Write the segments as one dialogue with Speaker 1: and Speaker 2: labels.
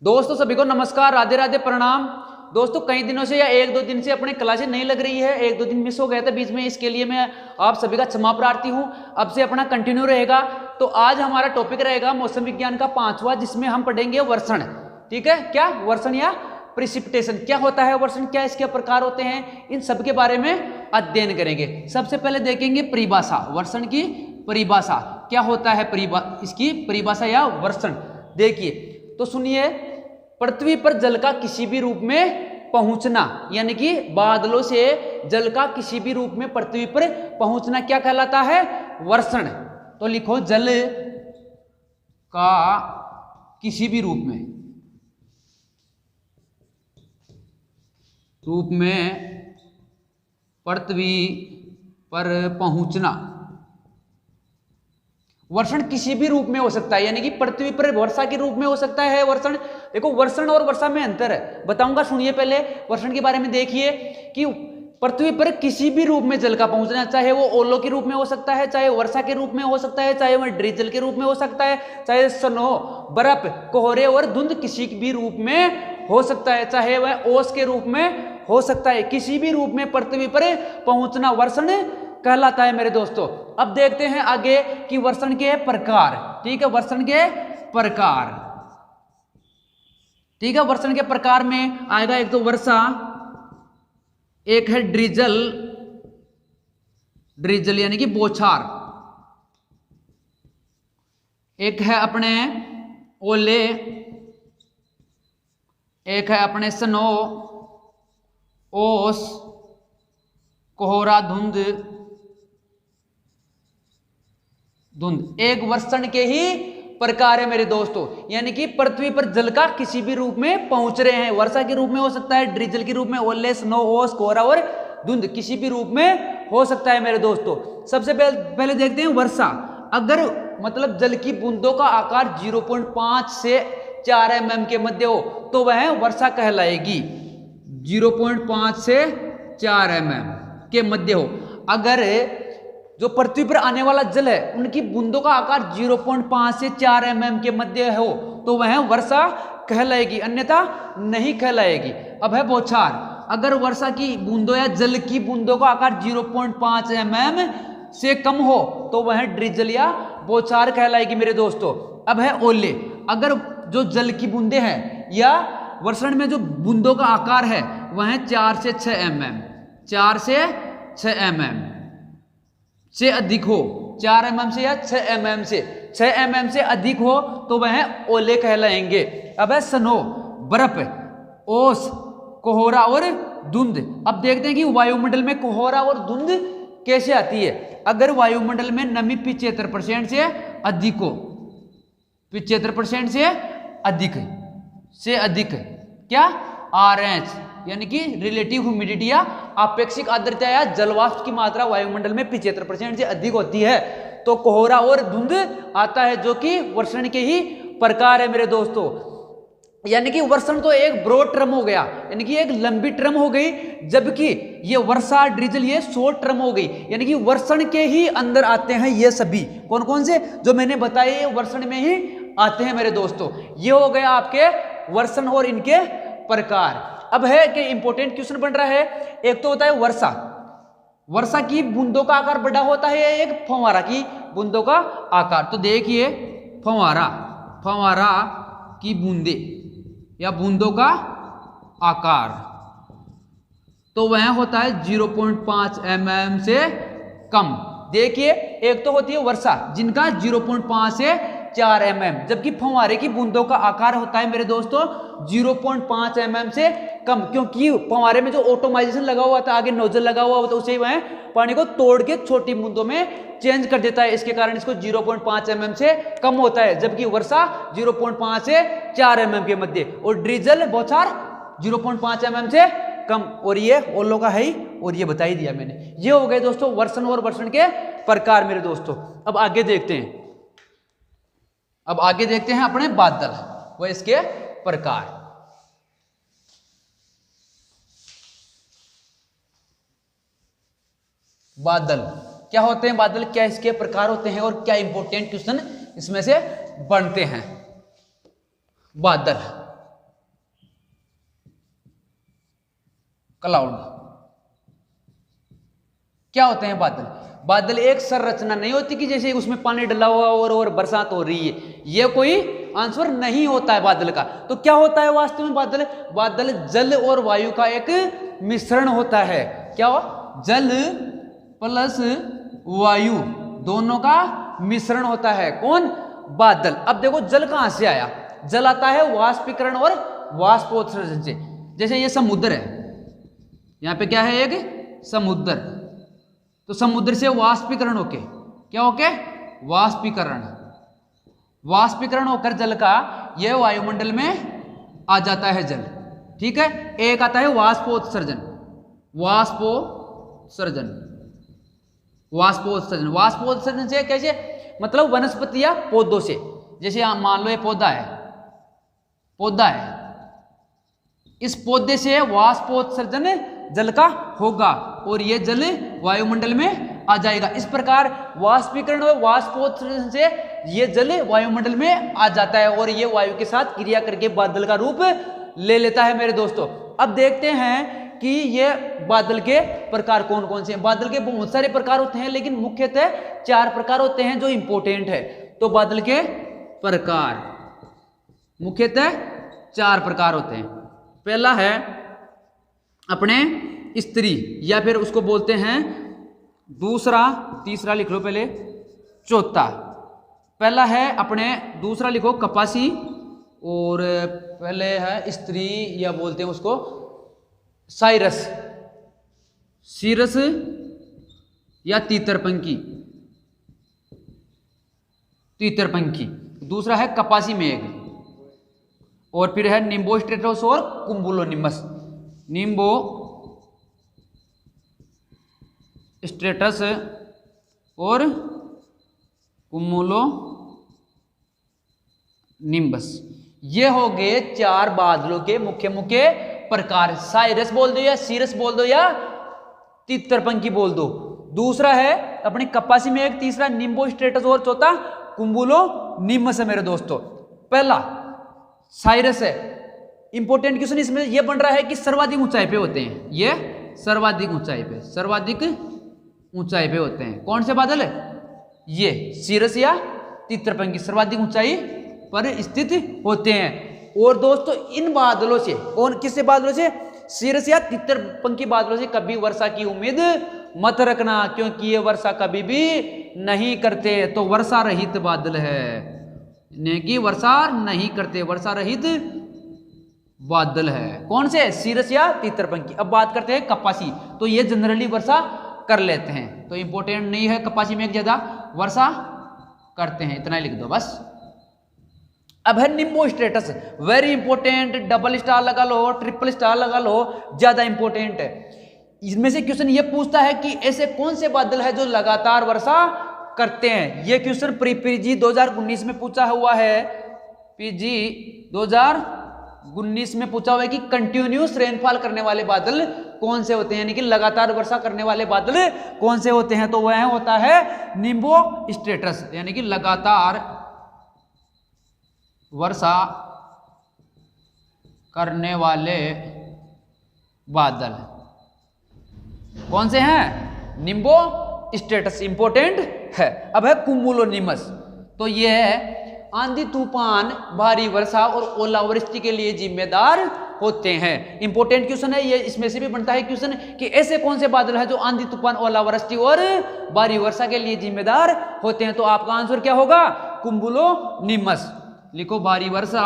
Speaker 1: दोस्तों सभी को नमस्कार, राधे राधे, प्रणाम। दोस्तों कई दिनों से या एक दो दिन से अपने क्लासेस नहीं लग रही है, एक दो दिन मिस हो गया था बीच में, इसके लिए मैं आप सभी का क्षमा प्रार्थी हूं। अब से अपना कंटिन्यू रहेगा। तो आज हमारा टॉपिक रहेगा मौसम विज्ञान का 5वां, जिसमें हम पढ़ेंगे वर्षण। ठीक है, क्या वर्षण या प्रिसिपिटेशन, क्या होता है वर्षण, क्या इसके प्रकार होते हैं, इन सब के बारे में अध्ययन करेंगे। सबसे पहले देखेंगे परिभाषा, वर्षण की परिभाषा क्या होता है, इसकी परिभाषा या वर्षण देखिए तो सुनिए। पृथ्वी पर जल का किसी भी रूप में पहुंचना, यानी कि बादलों से जल का किसी भी रूप में पृथ्वी पर पहुंचना क्या कहलाता है, वर्षण। तो लिखो जल का किसी भी रूप में पृथ्वी पर पहुंचना, वर्षण किसी भी रूप में हो सकता है, यानी कि पृथ्वी पर वर्षा के रूप में हो सकता है वर्षण। देखो वर्षण और वर्षा में अंतर है, बताऊंगा, सुनिए पहले वर्षण के बारे में। देखिए कि पृथ्वी पर किसी भी रूप में जल का पहुंचना, चाहे वो ओलों के रूप में हो सकता है, चाहे वर्षा के रूप में हो सकता है, चाहे वह ड्रिजल के रूप में हो सकता है, चाहे स्नो बर्फ कोहरे और धुंध किसी भी रूप में हो सकता है, चाहे वह ओस के रूप में हो सकता है, किसी भी रूप में पृथ्वी पर पहुंचना वर्षण कहलाता है मेरे दोस्तों। अब देखते हैं आगे कि वर्षण के प्रकार। ठीक है, वर्षण के प्रकार, ठीक है, वर्षण के प्रकार में आएगा एक तो वर्षा, एक है ड्रिजल, ड्रिजल यानी कि बौछार, एक है अपने ओले, एक है अपने स्नो, ओस, कोहरा, धुंध। एक वर्षण के ही प्रकार है मेरे दोस्तों, यानी कि पृथ्वी पर जल का किसी भी रूप में पहुंच रहे हैं, वर्षा के रूप में हो सकता है, ड्रिजल के रूप में, ओले, स्नो, ओस, कोहरा और धुंध किसी भी रूप में हो सकता है मेरे दोस्तों। सबसे पहले देखते हैं वर्षा। अगर मतलब जल की बूंदों का आकार 0.5 से 4 mm के मध्य हो तो वह वर्षा कहलाएगी, 0.5 से 4 mm के मध्य हो। अगर जो पृथ्वी पर आने वाला जल है उनकी बूंदों का आकार 0.5 से 4 mm के मध्य हो तो वह वर्षा कहलाएगी, अन्यथा नहीं कहलाएगी। अब है बौछार। अगर वर्षा की बूंदों या जल की बूंदों का आकार 0.5 mm से कम हो तो वह ड्रिजल या बौछार कहलाएगी मेरे दोस्तों। अब है ओले। अगर जो जल की बूंदे हैं या वर्षण में जो बूंदों का आकार है वह 4 से 6 mm, 4 से 6 mm से अधिक हो, 4 mm से या 6 mm से, 6 mm से अधिक हो तो वह ओले कहलाएंगे। अब है स्नो, बर्फ, ओस, कोहरा और धुंध। अब देखते हैं कि वायुमंडल में कोहरा और धुंध कैसे आती है। अगर वायुमंडल में नमी 75% से अधिक हो, 75% से अधिक क्या, RH यानी कि रिलेटिव ह्यूमिडिटी या आपेक्षिक आर्द्रता या जलवाष्प की मात्रा वायुमंडल में 75% से अधिक होती है तो कोहरा और धुंध आता है, जो कि वर्षण के ही प्रकार है मेरे दोस्तों। यानी कि वर्षण तो एक ब्रॉड टर्म हो गया, यानी कि एक लंबी टर्म हो गई, जबकि ये वर्षा, ड्रिजल ये शॉर्ट टर्म हो गई, यानी कि वर्षण के ही अंदर आते हैं ये सभी। कौन कौन से जो मैंने बताए ये वर्षण में ही आते हैं मेरे दोस्तों। ये हो गया आपके वर्षण और इनके प्रकार। अब है कि इंपॉर्टेंट क्वेश्चन बन रहा है, एक तो होता है वर्षा, वर्षा की बूंदों का आकार बड़ा होता है, एक फव्वारा की बूंदों का आकार। तो देखिए फव्वारा, फव्वारा की बूंदे या बूंदों का आकार तो वह होता है 0.5 mm से कम। देखिए एक तो होती है वर्षा जिनका 0.5 से 4 mm, जबकि फव्वारे की बूंदों का आकार होता है मेरे दोस्तों 0.5 mm से कम, क्योंकि फव्वारे में जो ऑटोमाइजेशन लगा हुआ था, आगे नोजल लगा हुआ होता है, उसे वह पानी को तोड़ के छोटी बूंदों में चेंज कर देता है, इसके कारण इसको 0.5 mm से कम होता है, जबकि वर्षा 0.5 से 4 mm के मध्य, और ड्रिजल बौछार 0.5 mm से कम, और ये ओलो का है ही, और ये बता ही दिया मैंने। ये हो गए दोस्तों वर्षण और वर्षण के प्रकार मेरे दोस्तों। अब आगे देखते हैं, अब आगे देखते हैं अपने बादल व इसके प्रकार। बादल क्या होते हैं, बादल क्या इसके प्रकार होते हैं और क्या इंपॉर्टेंट क्वेश्चन इसमें से बनते हैं। बादल क्लाउड। क्या होते हैं बादल? बादल एक संरचना नहीं होती कि जैसे उसमें पानी डला हुआ और बरसात हो रही है, ये कोई आंसर नहीं होता है बादल का। तो क्या होता है वास्तव में बादल? बादल जल और वायु का एक मिश्रण होता है। क्या हो? जल प्लस वायु दोनों का मिश्रण होता है। कौन? बादल। अब देखो जल कहां से आया? जल आता है वाष्पीकरण और वाष्पोत्सर्जन से। जैसे ये समुद्र है, यहां पे क्या है? एक समुद्र। तो समुद्र से वाष्पीकरण होके, क्या होके? वाष्पीकरण। वाष्पीकरण होकर जल का यह वायुमंडल में आ जाता है जल। ठीक है। एक आता है वाष्पोत्सर्जन। वाष्पोत्सर्जन, वाष्पोत्सर्जन। वाष्पोत्सर्जन से कैसे? मतलब वनस्पति या पौधों से। जैसे आप मान लो ये पौधा है, पौधा है, इस पौधे से वाष्पोत्सर्जन जल का होगा और यह जल वायुमंडल में आ जाएगा। इस प्रकार वाष्पीकरण और वाष्पोत्सर्जन से यह जल वायुमंडल में आ जाता है और यह वायु के साथ क्रिया करके बादल का रूप ले लेता है मेरे दोस्तों। अब देखते हैं कि ये बादल के प्रकार कौन कौन से हैं। बादल के बहुत सारे प्रकार होते हैं, लेकिन मुख्यतः 4 प्रकार होते हैं जो इंपॉर्टेंट है। तो बादल के प्रकार मुख्यतः 4 प्रकार होते हैं। पहला है अपने स्त्री, या फिर उसको बोलते हैं दूसरा, तीसरा लिख लो पहले, चौथा। पहला है अपने, दूसरा लिखो कपासी, और पहले है स्त्री या बोलते हैं उसको साइरस, सीरस या तीतरपंखी, तीतरपंखी। दूसरा है कपासी मेघ, और फिर है निम्बोस्ट्रेटस और कुम्बुलोनिमस। निम्बो स्ट्रेटस और कुमुलो निम्बस। ये हो गए 4 बादलों के मुख्य मुख्य प्रकार। साइरस बोल दो या सीरस बोल दो या तीतरपंखी बोल दो। दूसरा है अपने कपासी में एक, तीसरा निम्बो स्ट्रेटस और चौथा कुम्बुलो निम्बस है मेरे दोस्तों। पहला साइरस है। इंपॉर्टेंट क्वेश्चन इसमें यह बन रहा है कि सर्वाधिक ऊंचाई पे होते हैं। ये सर्वाधिक ऊंचाई पे, सर्वाधिक ऊंचाई पे होते हैं। कौन से बादल है? ये सीरस या तीतरपंखी सर्वाधिक ऊंचाई पर स्थित होते हैं। और दोस्तों इन बादलों से, कौन किससे बादलों से? सीरस या तीतरपंखी बादलों से कभी वर्षा की उम्मीद मत रखना, क्योंकि ये वर्षा कभी भी नहीं करते। तो वर्षा रहित बादल है, कि वर्षा नहीं करते, वर्षा रहित बादल है। कौन से? सीरस या तीतरपंखी। अब बात करते हैं कपासी। तो ये जनरली वर्षा कर लेते हैं, तो इंपॉर्टेंट नहीं है। कपासी में ज्यादा वर्षा करते हैं, इतना ही लिख दो बस। अब है Nimbo स्ट्रेटस, very important. Double star लगा लो, ट्रिपल स्टार लगा लो, ज्यादा इंपॉर्टेंट है। इसमें से क्वेश्चन ये पूछता है कि ऐसे कौन से बादल है जो लगातार वर्षा करते हैं। ये क्वेश्चन पीजी 2019 में पूछा हुआ है। पीजी 2019 में पूछा हुआ है कि कंटिन्यूस रेनफॉल करने वाले बादल कौन से होते हैं, यानी कि लगातार वर्षा करने वाले बादल कौन से होते हैं। तो वह होता है निम्बो स्ट्रेटस, यानी कि लगातार वर्षा करने वाले बादल कौन से हैं? निम्बो स्ट्रेटस इंपॉर्टेंट है। अब है कुमुलोनिमस। तो यह है आंधी तूफान, भारी वर्षा और ओलावृष्टि के लिए जिम्मेदार होते हैं। इंपॉर्टेंट क्वेश्चन है ये। इसमें से भी बनता है क्वेश्चन कि ऐसे कौन से बादल है जो आंधी तूफान, ओलावृष्टि और भारी वर्षा के लिए जिम्मेदार होते हैं। तो आपका आंसर क्या होगा? कुमुलोनिमस। लिखो भारी वर्षा,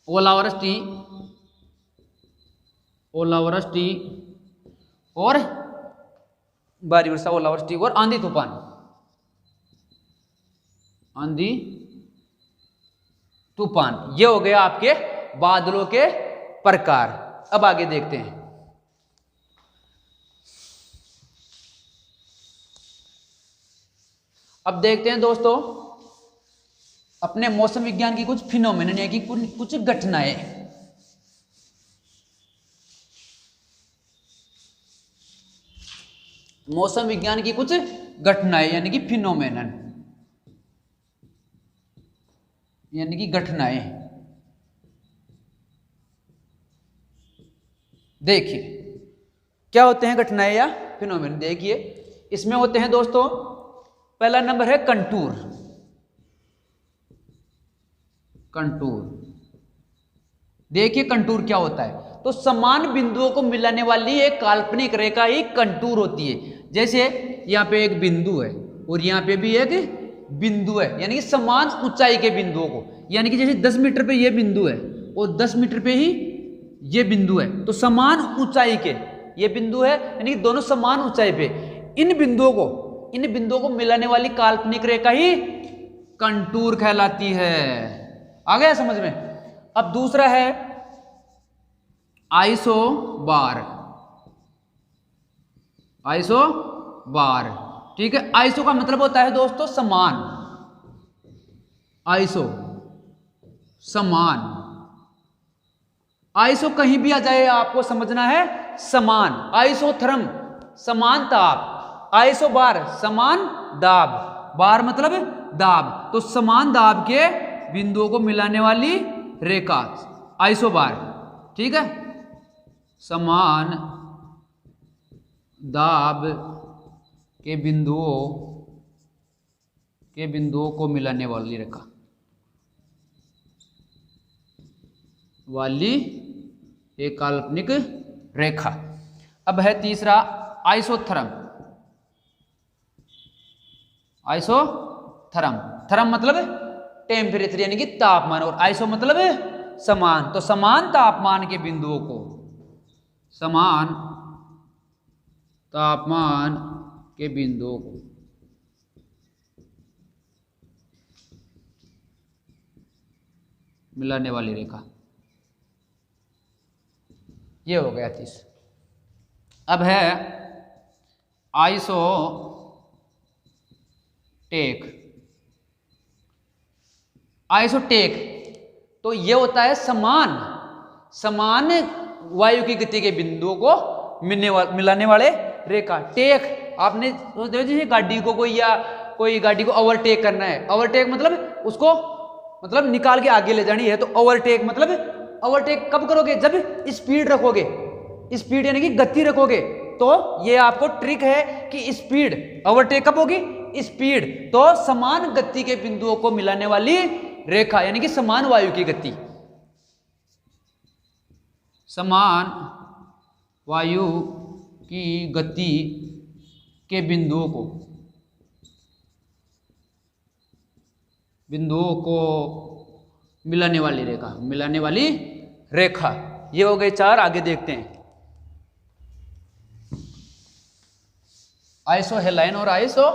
Speaker 1: ओलावृष्टि, ओलावृष्टि और भारी वर्षा, ओलावृष्टि और आंधी तूफान, आंधी तूफान। ये हो गया आपके बादलों के प्रकार। अब आगे देखते हैं। अब देखते हैं दोस्तों अपने मौसम विज्ञान की कुछ फिनोमेनन, यानी कि कुछ घटनाएं। मौसम विज्ञान की कुछ घटनाएं यानी कि फिनोमेनन, यानी कि घटनाएं। देखिए क्या होते हैं कठिनाई या फिनोमेन। देखिए इसमें होते हैं दोस्तों, पहला नंबर है कंटूर। कंटूर, देखिए कंटूर क्या होता है, तो समान बिंदुओं को मिलाने वाली एक काल्पनिक रेखा ही कंटूर होती है। जैसे यहाँ पे एक बिंदु है और यहाँ पे भी एक बिंदु है, यानी कि समान ऊंचाई के बिंदुओं को, यानी कि जैसे 10 मीटर पे ये बिंदु है और 10 मीटर पे ही ये बिंदु है, तो समान ऊंचाई के ये बिंदु है, यानी कि दोनों समान ऊंचाई पे, इन बिंदुओं को मिलाने वाली काल्पनिक रेखा ही कंटूर कहलाती है। आ गया समझ में। अब दूसरा है आइसोबार। आइसोबार, ठीक है। आइसो का मतलब होता है दोस्तों समान, आइसो समान, आइसो कहीं भी आ जाए आपको समझना है समान। आइसोथर्म समान ताप, आइसोबार समान दाब, बार मतलब दाब, तो समान दाब के बिंदुओं को मिलाने वाली रेखा आइसोबार, ठीक है। समान दाब के बिंदुओं को मिलाने वाली रेखा वाली एक काल्पनिक रेखा। अब है तीसरा आइसोथर्म। आइसोथर्म, थर्म मतलब टेम्परेचर यानी कि तापमान, और आइसो मतलब समान, तो समान तापमान के बिंदुओं को, समान तापमान के बिंदुओं को मिलाने वाली रेखा, ये हो गया 30। अब है आइसोटेक। आइसोटेक तो ये होता है समान वायु की गति के बिंदुओं को मिलाने वाले रेखा। टेक आपने सोच देखो, जैसे गाड़ी को कोई गाड़ी को ओवरटेक करना है, ओवरटेक मतलब उसको मतलब निकाल के आगे ले जानी है, तो ओवरटेक मतलब ओवरटेक कब करोगे, जब स्पीड रखोगे, स्पीड यानी कि गति रखोगे, तो ये आपको ट्रिक है कि स्पीड ओवरटेक कब होगी, स्पीड, तो समान गति के बिंदुओं को मिलाने वाली रेखा यानी कि समान वायु की गति, समान वायु की गति के बिंदुओं को मिलाने वाली रेखा, ये हो गए 4। आगे देखते हैं आइसो हेलाइन और आइसो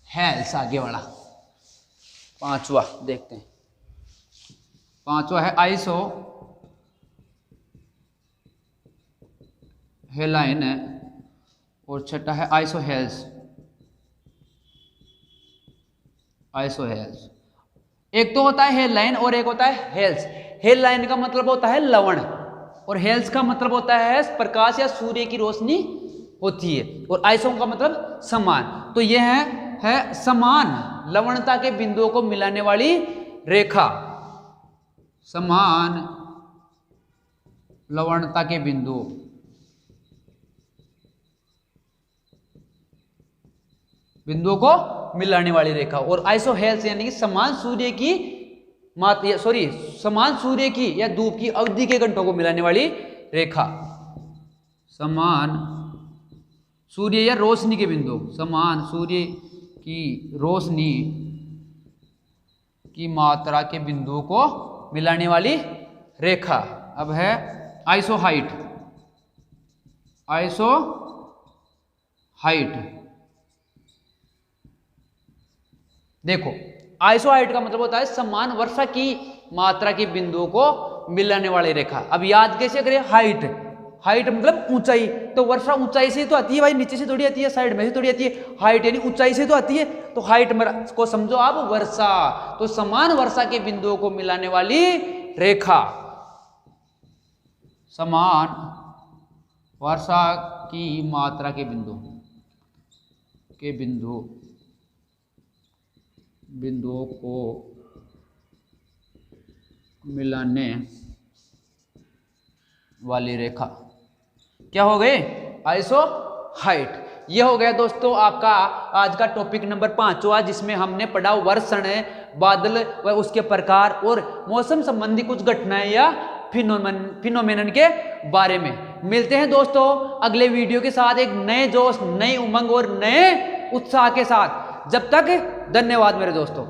Speaker 1: हेल्स, आगे वाला 5वां देखते हैं। 5वां है आइसो हेलाइन और 6ठा है आइसो हेल्स। आइसो हेल्स, एक तो होता है हेलाइन और एक होता है हेल्स। हेलाइन का मतलब होता है लवण और हेल्स का मतलब होता है प्रकाश या सूर्य की रोशनी होती है, और आइसो का मतलब समान, तो यह है समान लवणता के बिंदुओं को मिलाने वाली रेखा, समान लवणता के बिंदुओं को मिलाने वाली रेखा। और आइसो हेल्स यानी कि समान सूर्य की या धूप की अवधि के घंटों को मिलाने वाली रेखा, समान सूर्य या रोशनी के बिंदु, समान सूर्य की रोशनी की मात्रा के बिंदुओं को मिलाने वाली रेखा। अब है आइसो हाइट। आइसो हाइट, देखो आइसो हाइट का मतलब होता है समान वर्षा की मात्रा के बिंदुओं को मिलाने वाली रेखा। अब याद कैसे करें, हाइट मतलब ऊंचाई, तो वर्षा ऊंचाई से तो आती है भाई, नीचे से थोड़ी आती है, साइड में से थोड़ी आती है। हाइट यानी ऊंचाई से तो आती है, तो हाइट को समझो आप वर्षा, तो समान वर्षा के बिंदुओं को मिलाने वाली रेखा, समान वर्षा की मात्रा के बिंदुओं को मिलाने वाली रेखा। क्या हो गए, आइसो हाइट। ये हो गया दोस्तों आपका आज का टॉपिक नंबर 5वां, जिसमें हमने पढ़ा वर्षण, बादल व उसके प्रकार और मौसम संबंधी कुछ घटनाएं या फिनोमेनन के बारे में। मिलते हैं दोस्तों अगले वीडियो के साथ एक नए जोश, नई उमंग और नए उत्साह के साथ। जब तक धन्यवाद मेरे दोस्तों।